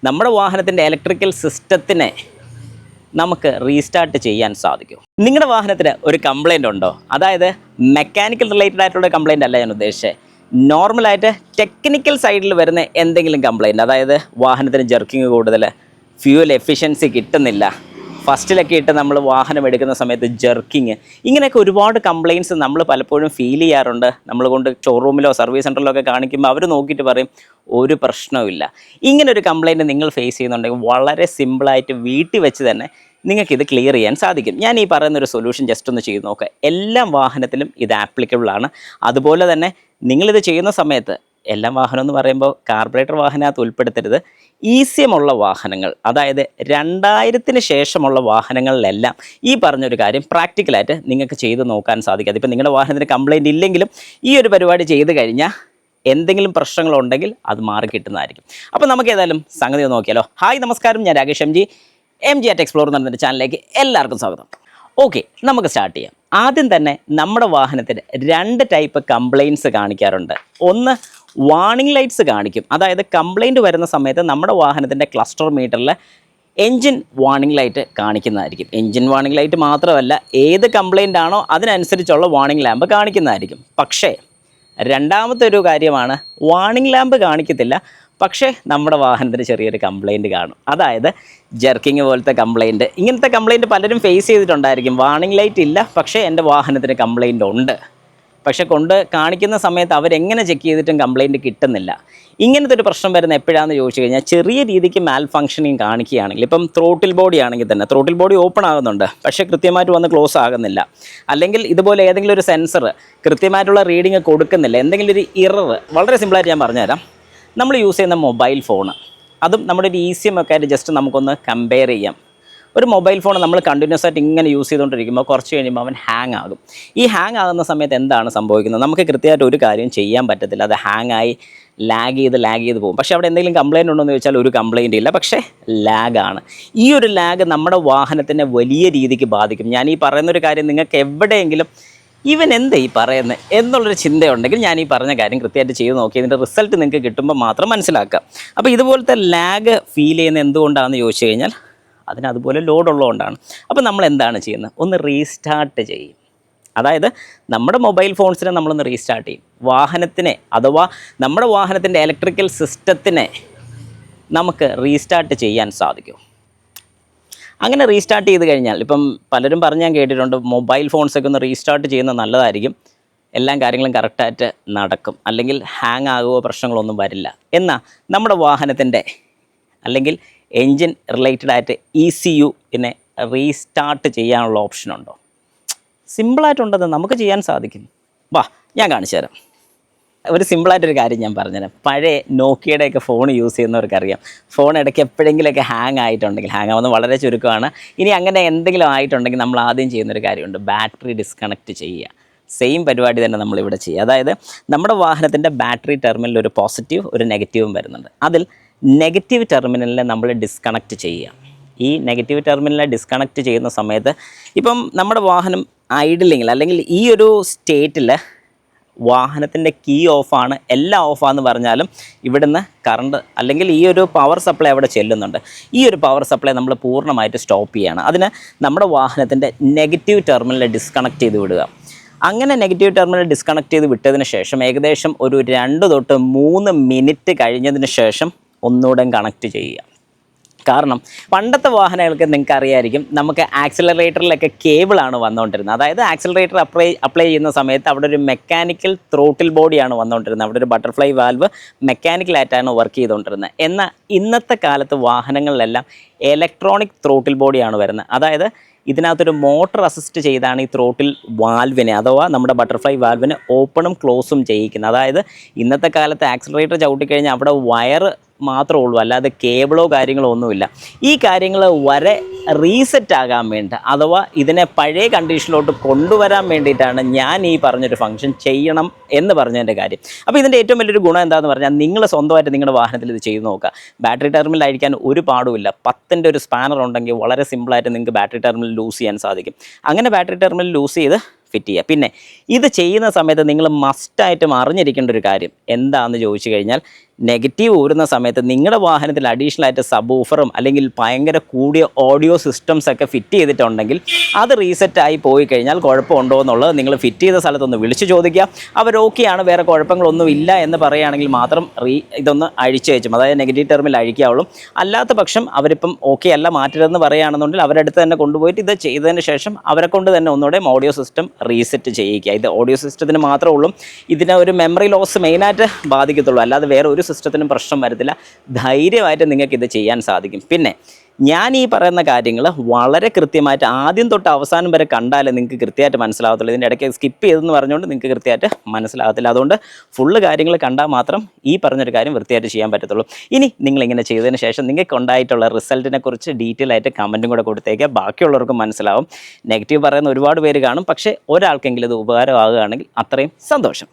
നമ്മുടെ വാഹനത്തിൻ്റെ ഇലക്ട്രിക്കൽ സിസ്റ്റത്തിനെ നമുക്ക് റീസ്റ്റാർട്ട് ചെയ്യാൻ സാധിക്കും. നിങ്ങളുടെ വാഹനത്തിന് ഒരു കംപ്ലൈൻ്റ് ഉണ്ടോ? അതായത് മെക്കാനിക്കൽ റിലേറ്റഡ് ആയിട്ടുള്ള കംപ്ലൈൻ്റ് അല്ല ഞാൻ ഉദ്ദേശിച്ചത്. നോർമലായിട്ട് ടെക്നിക്കൽ സൈഡിൽ വരുന്ന എന്തെങ്കിലും കംപ്ലൈൻറ്റ്, അതായത് വാഹനത്തിന് ജർക്കിങ് കൂടുതൽ, ഫ്യൂൽ എഫിഷ്യൻസി കിട്ടുന്നില്ല, ഫസ്റ്റിലൊക്കെ ഇട്ട് നമ്മൾ വാഹനം എടുക്കുന്ന സമയത്ത് ജർക്കിങ്, ഇങ്ങനെയൊക്കെ ഒരുപാട് കംപ്ലയിൻറ്റ്സ് നമ്മൾ പലപ്പോഴും ഫീൽ ചെയ്യാറുണ്ട്. നമ്മൾ കൊണ്ട് ഷോറൂമിലോ സർവീസ് സെൻറ്ററിലോ ഒക്കെ കാണിക്കുമ്പോൾ അവർ നോക്കിയിട്ട് പറയും ഒരു പ്രശ്നവുമില്ല. ഇങ്ങനൊരു കംപ്ലയിൻറ്റ് നിങ്ങൾ ഫേസ് ചെയ്യുന്നുണ്ടെങ്കിൽ വളരെ സിമ്പിളായിട്ട് വീട്ടിൽ വെച്ച് തന്നെ നിങ്ങൾക്കിത് ക്ലിയർ ചെയ്യാൻ സാധിക്കും. ഞാൻ ഈ പറയുന്നൊരു സൊല്യൂഷൻ ജസ്റ്റ് ഒന്ന് ചെയ്ത് നോക്കുക. എല്ലാ വാഹനത്തിലും ഇത് ആപ്ലിക്കബിൾ ആണ്. അതുപോലെ തന്നെ നിങ്ങളിത് ചെയ്യുന്ന സമയത്ത്, എല്ലാ വാഹനം എന്ന് പറയുമ്പോൾ കാർബറേറ്റർ വാഹനത്ത് ഉൾപ്പെടുത്തരുത്, ഈസിയമുള്ള വാഹനങ്ങൾ, അതായത് 2000-ന് ശേഷമുള്ള വാഹനങ്ങളിലെല്ലാം ഈ പറഞ്ഞൊരു കാര്യം പ്രാക്ടിക്കലായിട്ട് നിങ്ങൾക്ക് ചെയ്ത് നോക്കാൻ സാധിക്കും. അതിപ്പോൾ നിങ്ങളുടെ വാഹനത്തിന് കംപ്ലയിൻ്റ് ഇല്ലെങ്കിലും ഈ ഒരു പരിപാടി ചെയ്ത് കഴിഞ്ഞാൽ എന്തെങ്കിലും പ്രശ്നങ്ങളുണ്ടെങ്കിൽ അത് മാറി കിട്ടുന്നതായിരിക്കും. അപ്പോൾ നമുക്ക് ഏതായാലും സംഗതി നോക്കിയാലോ. ഹായ് നമസ്കാരം, ഞാൻ Rakesh M G at explore എന്ന് പറഞ്ഞൊരു ചാനലിലേക്ക് എല്ലാവർക്കും സ്വാഗതം. ഓക്കെ, നമുക്ക് സ്റ്റാർട്ട് ചെയ്യാം. ആദ്യം തന്നെ നമ്മുടെ വാഹനത്തിന് 2 ടൈപ്പ് കംപ്ലയിൻറ്റ്സ് കാണിക്കാറുണ്ട്. ഒന്ന് വാർണിംഗ് ലൈറ്റ്സ് കാണിക്കും, അതായത് കംപ്ലയിൻറ്റ് വരുന്ന സമയത്ത് നമ്മുടെ വാഹനത്തിൻ്റെ ക്ലസ്റ്റർ മീറ്ററിൽ എൻജിൻ വാർണിംഗ് ലൈറ്റ് കാണിക്കുന്നതായിരിക്കും. എൻജിൻ വാർണിംഗ് ലൈറ്റ് മാത്രമല്ല, ഏത് കംപ്ലയിൻ്റ് ആണോ അതിനനുസരിച്ചുള്ള വാർണിംഗ് ലാമ്പ് കാണിക്കുന്നതായിരിക്കും. പക്ഷേ രണ്ടാമത്തെ ഒരു കാര്യമാണ്, വാർണിംഗ് ലാമ്പ് കാണിക്കത്തില്ല, പക്ഷേ നമ്മുടെ വാഹനത്തിന് ചെറിയൊരു കംപ്ലയിൻറ്റ് കാണും. അതായത് ജർക്കിങ് പോലത്തെ കംപ്ലയിൻറ്റ്. ഇങ്ങനത്തെ കംപ്ലയിൻറ്റ് പലരും ഫേസ് ചെയ്തിട്ടുണ്ടായിരിക്കും. വാർണിംഗ് ലൈറ്റ് ഇല്ല, പക്ഷേ എൻ്റെ വാഹനത്തിന് കംപ്ലയിൻ്റ് ഉണ്ട്, പക്ഷേ കൊണ്ട് കാണിക്കുന്ന സമയത്ത് അവരെങ്ങനെ ചെക്ക് ചെയ്തിട്ടും കംപ്ലയിൻറ്റ് കിട്ടുന്നില്ല. ഇങ്ങനത്തെ ഒരു പ്രശ്നം വരുന്ന എപ്പോഴാണെന്ന് ചോദിച്ചു കഴിഞ്ഞാൽ, ചെറിയ രീതിക്ക് മാൽ ഫങ്ഷനിങ് കാണിക്കുകയാണെങ്കിൽ, ഇപ്പം ത്രോട്ടിൽ ബോഡി ആണെങ്കിൽ തന്നെ ത്രോട്ടിൽ ബോഡി ഓപ്പൺ ആകുന്നുണ്ട്, പക്ഷേ കൃത്യമായിട്ട് വന്ന് ക്ലോസ് ആകുന്നില്ല, അല്ലെങ്കിൽ ഇതുപോലെ ഏതെങ്കിലും ഒരു സെൻസർ കൃത്യമായിട്ടുള്ള റീഡിങ് കൊടുക്കുന്നില്ല, എന്തെങ്കിലും ഒരു ഇറർ. വളരെ സിമ്പിളായിട്ട് ഞാൻ പറഞ്ഞുതരാം. നമ്മൾ യൂസ് ചെയ്യുന്ന മൊബൈൽ ഫോൺ, അതും നമ്മുടെ ഒരു ECM ഒക്കെ ആയിട്ട് ജസ്റ്റ് നമുക്കൊന്ന് കമ്പയർ ചെയ്യാം. ഒരു മൊബൈൽ ഫോൺ നമ്മൾ കണ്ടിന്യൂസ് ആയിട്ട് ഇങ്ങനെ യൂസ് ചെയ്തുകൊണ്ടിരിക്കുമ്പോൾ കുറച്ച് കഴിയുമ്പോൾ അവൻ ഹാങ് ആകും. ഈ ഹാങ് ആകുന്ന സമയത്ത് എന്താണ് സംഭവിക്കുന്നത്? നമുക്ക് കൃത്യമായിട്ട് ഒരു കാര്യം ചെയ്യാൻ പറ്റത്തില്ല. അത് ഹാങ് ആയി ലാഗ് ചെയ്ത് പോകും. പക്ഷേ അവിടെ എന്തെങ്കിലും കംപ്ലയിൻ്റ് ഉണ്ടോ എന്ന് ചോദിച്ചാൽ ഒരു കംപ്ലയിൻ്റ് ഇല്ല, പക്ഷേ ലാഗാണ്. ഈ ഒരു ലാഗ് നമ്മുടെ വാഹനത്തിനെ വലിയ രീതിക്ക് ബാധിക്കും. ഞാൻ ഈ പറയുന്നൊരു കാര്യം നിങ്ങൾക്ക് എവിടെയെങ്കിലും ഇവൻ എന്താ ഈ പറയുന്നത് എന്നുള്ളൊരു ചിന്തയുണ്ടെങ്കിൽ ഞാൻ ഈ പറഞ്ഞ കാര്യം കൃത്യമായിട്ട് ചെയ്ത് നോക്കി ഇതിൻ്റെ റിസൾട്ട് നിങ്ങൾക്ക് കിട്ടുമ്പോൾ മാത്രം മനസ്സിലാക്കുക. അപ്പോൾ ഇതുപോലത്തെ ലാഗ് ഫീൽ ചെയ്യുന്നത് എന്തുകൊണ്ടാണെന്ന് ചോദിച്ചു കഴിഞ്ഞാൽ, അതിന് അതുപോലെ ലോഡ് ഉള്ളതുകൊണ്ടാണ്. അപ്പോൾ നമ്മൾ എന്താണ് ചെയ്യുന്നത്? ഒന്ന് റീസ്റ്റാർട്ട് ചെയ്യും. അതായത് നമ്മുടെ മൊബൈൽ ഫോൺസിനെ നമ്മളൊന്ന് റീസ്റ്റാർട്ട് ചെയ്യും. വാഹനത്തിനെ, അഥവാ നമ്മുടെ വാഹനത്തിൻ്റെ ഇലക്ട്രിക്കൽ സിസ്റ്റത്തിനെ നമുക്ക് റീസ്റ്റാർട്ട് ചെയ്യാൻ സാധിക്കും. അങ്ങനെ റീസ്റ്റാർട്ട് ചെയ്ത് കഴിഞ്ഞാൽ, ഇപ്പം പലരും പറഞ്ഞ് ഞാൻ കേട്ടിട്ടുണ്ട്, മൊബൈൽ ഫോൺസൊക്കെ ഒന്ന് റീസ്റ്റാർട്ട് ചെയ്യുന്നത് നല്ലതായിരിക്കും, എല്ലാ കാര്യങ്ങളും കറക്റ്റായിട്ട് നടക്കും, അല്ലെങ്കിൽ ഹാങ് ആകുകയോ പ്രശ്നങ്ങളൊന്നും വരില്ല. എന്നാൽ നമ്മുടെ വാഹനത്തിൻ്റെ അല്ലെങ്കിൽ എൻജിൻ റിലേറ്റഡ് ആയിട്ട് ECU റീസ്റ്റാർട്ട് ചെയ്യാനുള്ള ഓപ്ഷനുണ്ടോ? സിമ്പിളായിട്ടുണ്ടത്, നമുക്ക് ചെയ്യാൻ സാധിക്കും. വാ, ഞാൻ കാണിച്ചു തരാം. ഒരു സിമ്പിളായിട്ടൊരു കാര്യം ഞാൻ പറഞ്ഞുതരാം. പഴയ നോക്കിയുടെയൊക്കെ ഫോൺ യൂസ് ചെയ്യുന്നവർക്കറിയാം, ഫോൺ ഇടയ്ക്ക് എപ്പോഴെങ്കിലുമൊക്കെ ഹാങ് ആയിട്ടുണ്ടെങ്കിൽ, ഹാങ് ആവുന്നത് വളരെ ചുരുക്കമാണ്, ഇനി അങ്ങനെ എന്തെങ്കിലും ആയിട്ടുണ്ടെങ്കിൽ നമ്മൾ ആദ്യം ചെയ്യുന്നൊരു കാര്യമുണ്ട്, ബാറ്ററി ഡിസ്കണക്റ്റ് ചെയ്യുക. സെയിം പരിപാടി തന്നെ നമ്മളിവിടെ ചെയ്യുക. അതായത് നമ്മുടെ വാഹനത്തിൻ്റെ ബാറ്ററി ടെർമിനലിൽ ഒരു പോസിറ്റീവ് ഒരു നെഗറ്റീവും വരുന്നുണ്ട്. അതിൽ നെഗറ്റീവ് ടെർമിനലിനെ നമ്മൾ ഡിസ്കണക്റ്റ് ചെയ്യുക. ഈ നെഗറ്റീവ് ടെർമിനലിനെ ഡിസ്കണക്റ്റ് ചെയ്യുന്ന സമയത്ത്, ഇപ്പം നമ്മുടെ വാഹനം ഐഡിലിങ്ങിൽ അല്ലെങ്കിൽ ഈ ഒരു സ്റ്റേറ്റിൽ വാഹനത്തിൻ്റെ കീ ഓഫാണ്, എല്ലാം ഓഫാണെന്ന് പറഞ്ഞാലും ഇവിടുന്ന് കറണ്ട് അല്ലെങ്കിൽ ഈ ഒരു പവർ സപ്ലൈ അവിടെ ചെല്ലുന്നുണ്ട്. ഈ ഒരു പവർ സപ്ലൈ നമ്മൾ പൂർണ്ണമായിട്ട് സ്റ്റോപ്പ് ചെയ്യുകയാണ്. അതിന് നമ്മുടെ വാഹനത്തിൻ്റെ നെഗറ്റീവ് ടെർമിനൽ ഡിസ്കണക്റ്റ് ചെയ്ത് വിടുക. അങ്ങനെ നെഗറ്റീവ് ടെർമിനൽ ഡിസ്കണക്റ്റ് ചെയ്ത് വിട്ടതിന് ശേഷം ഏകദേശം ഒരു 2 തൊട്ട് 3 മിനിറ്റ് കഴിഞ്ഞതിന് ശേഷം ഒന്നുകൂടെ കണക്റ്റ് ചെയ്യുക. കാരണം പണ്ടത്തെ വാഹനങ്ങൾക്ക് നിങ്ങൾക്ക് അറിയായിരിക്കും, നമുക്ക് ആക്സിലറേറ്ററിലൊക്കെ കേബിളാണ് വന്നുകൊണ്ടിരുന്നത്. അതായത് ആക്സിലറേറ്റർ അപ്ലൈ ചെയ്യുന്ന സമയത്ത് അവിടെ ഒരു മെക്കാനിക്കൽ ത്രോട്ടിൽ ബോഡിയാണ് വന്നുകൊണ്ടിരുന്നത്. അവിടെ ഒരു ബട്ടർഫ്ലൈ വാൽവ് മെക്കാനിക്കലായിട്ടാണ് വർക്ക് ചെയ്തുകൊണ്ടിരുന്നത്. എന്നാൽ ഇന്നത്തെ കാലത്ത് വാഹനങ്ങളിലെല്ലാം ഇലക്ട്രോണിക് ത്രോട്ടിൽ ബോഡിയാണ് വരുന്നത്. അതായത് ഇതിനകത്തൊരു മോട്ടർ അസിസ്റ്റ് ചെയ്താണ് ഈ ത്രോട്ടിൽ വാൽവിനെ, അഥവാ നമ്മുടെ ബട്ടർഫ്ലൈ വാൽവിനെ ഓപ്പണും ക്ലോസും ചെയ്യിക്കുന്നത്. അതായത് ഇന്നത്തെ കാലത്ത് ആക്സിലറേറ്റർ ചവിട്ടിക്കഴിഞ്ഞാൽ അവിടെ വയർ മാത്രമേ ഉള്ളൂ, അല്ലാതെ കേബിളോ കാര്യങ്ങളോ ഒന്നുമില്ല. ഈ കാര്യങ്ങൾ വരെ റീസെറ്റ് ആകാൻ വേണ്ടി, അഥവാ ഇതിനെ പഴയ കണ്ടീഷനിലോട്ട് കൊണ്ടുവരാൻ വേണ്ടിയിട്ടാണ് ഞാൻ ഈ പറഞ്ഞൊരു ഫംഗ്ഷൻ ചെയ്യണം എന്ന് പറഞ്ഞതിൻ്റെ കാര്യം. അപ്പോൾ ഇതിൻ്റെ ഏറ്റവും വലിയൊരു ഗുണം എന്താണെന്ന് പറഞ്ഞാൽ, നിങ്ങൾ സ്വന്തമായിട്ട് നിങ്ങളുടെ വാഹനത്തിൽ ഇത് ചെയ്ത് നോക്കുക. ബാറ്ററി ടെർമിനൽ അഴിക്കാൻ ഒരു പാടുമില്ല. 10ൻ്റെ ഒരു സ്പാനർ ഉണ്ടെങ്കിൽ വളരെ സിമ്പിളായിട്ട് നിങ്ങൾക്ക് ബാറ്ററി ടെർമിനൽ ലൂസ് ചെയ്യാൻ സാധിക്കും. അങ്ങനെ ബാറ്ററി ടെർമിനൽ ലൂസ് ചെയ്ത് ഫിറ്റ് ചെയ്യുക. പിന്നെ ഇത് ചെയ്യുന്ന സമയത്ത് നിങ്ങൾ മസ്റ്റായിട്ടും അറിഞ്ഞിരിക്കേണ്ട ഒരു കാര്യം എന്താണെന്ന് ചോദിച്ചു കഴിഞ്ഞാൽ, നെഗറ്റീവ് ഊരുന്ന സമയത്ത് നിങ്ങളുടെ വാഹനത്തിൽ അഡീഷണൽ ആയിട്ട് സബ് ഊഫറും അല്ലെങ്കിൽ ഭയങ്കര കൂടിയ ഓഡിയോ സിസ്റ്റംസ് ഒക്കെ ഫിറ്റ് ചെയ്തിട്ടുണ്ടെങ്കിൽ അത് റീസെറ്റായി പോയി കഴിഞ്ഞാൽ കുഴപ്പമുണ്ടോ എന്നുള്ളത് നിങ്ങൾ ഫിറ്റ് ചെയ്ത സ്ഥലത്തൊന്ന് വിളിച്ച് ചോദിക്കുക. അവർ ഓക്കെയാണ്, വേറെ കുഴപ്പങ്ങളൊന്നും ഇല്ല എന്ന് പറയുകയാണെങ്കിൽ മാത്രം ഇതൊന്ന് അഴിച്ചു വെച്ചും, അതായത് നെഗറ്റീവ് ടെർമിൽ അഴിക്കാവുള്ളൂ. അല്ലാത്ത പക്ഷം അവരിപ്പം ഓക്കെ അല്ല മാറ്റരുതെന്ന് പറയുകയാണെന്നുണ്ടെങ്കിൽ അവരടുത്ത് തന്നെ കൊണ്ടുപോയിട്ട് ഇത് ചെയ്തതിന് ശേഷം അവരെ കൊണ്ട് തന്നെ ഒന്നുകൂടെ ഓഡിയോ സിസ്റ്റം റീസെറ്റ് ചെയ്യിക്കുക. ഇത് ഓഡിയോ സിസ്റ്റത്തിന് മാത്രമേ ഉള്ളൂ ഇതിനെ ഒരു മെമ്മറി ലോസ് മെയിനായിട്ട് ബാധിക്കത്തുള്ളൂ, അല്ലാതെ വേറെ ഒരു സിസ്റ്റത്തിനും പ്രശ്നം വരത്തില്ല. ധൈര്യമായിട്ട് നിങ്ങൾക്ക് ഇത് ചെയ്യാൻ സാധിക്കും. പിന്നെ ഞാൻ ഈ പറയുന്ന കാര്യങ്ങൾ വളരെ കൃത്യമായിട്ട് ആദ്യം തൊട്ട് അവസാനം വരെ കണ്ടാലേ നിങ്ങൾക്ക് കൃത്യമായിട്ട് മനസ്സിലാകത്തുള്ളൂ. ഇതിൻ്റെ ഇടയ്ക്ക് സ്കിപ്പ് ചെയ്തെന്ന് പറഞ്ഞുകൊണ്ട് നിങ്ങൾക്ക് കൃത്യമായിട്ട് മനസ്സിലാകത്തില്ല. അതുകൊണ്ട് ഫുള്ള് കാര്യങ്ങൾ കണ്ടാൽ മാത്രം ഈ പറഞ്ഞൊരു കാര്യം വൃത്തിയായിട്ട് ചെയ്യാൻ പറ്റത്തുള്ളൂ. ഇനി നിങ്ങളിങ്ങനെ ചെയ്തതിന് ശേഷം നിങ്ങൾക്ക് ഉണ്ടായിട്ടുള്ള റിസൾട്ടിനെ കുറിച്ച് ഡീറ്റെയിൽ ആയിട്ട് കമൻറ്റും കൂടെ കൊടുത്തേക്കുക. ബാക്കിയുള്ളവർക്കും മനസ്സിലാവും. നെഗറ്റീവ് പറയുന്ന ഒരുപാട് പേര് കാണും, പക്ഷേ ഒരാൾക്കെങ്കിലും ഇത് ഉപകാരമാകുകയാണെങ്കിൽ അത്രയും സന്തോഷം.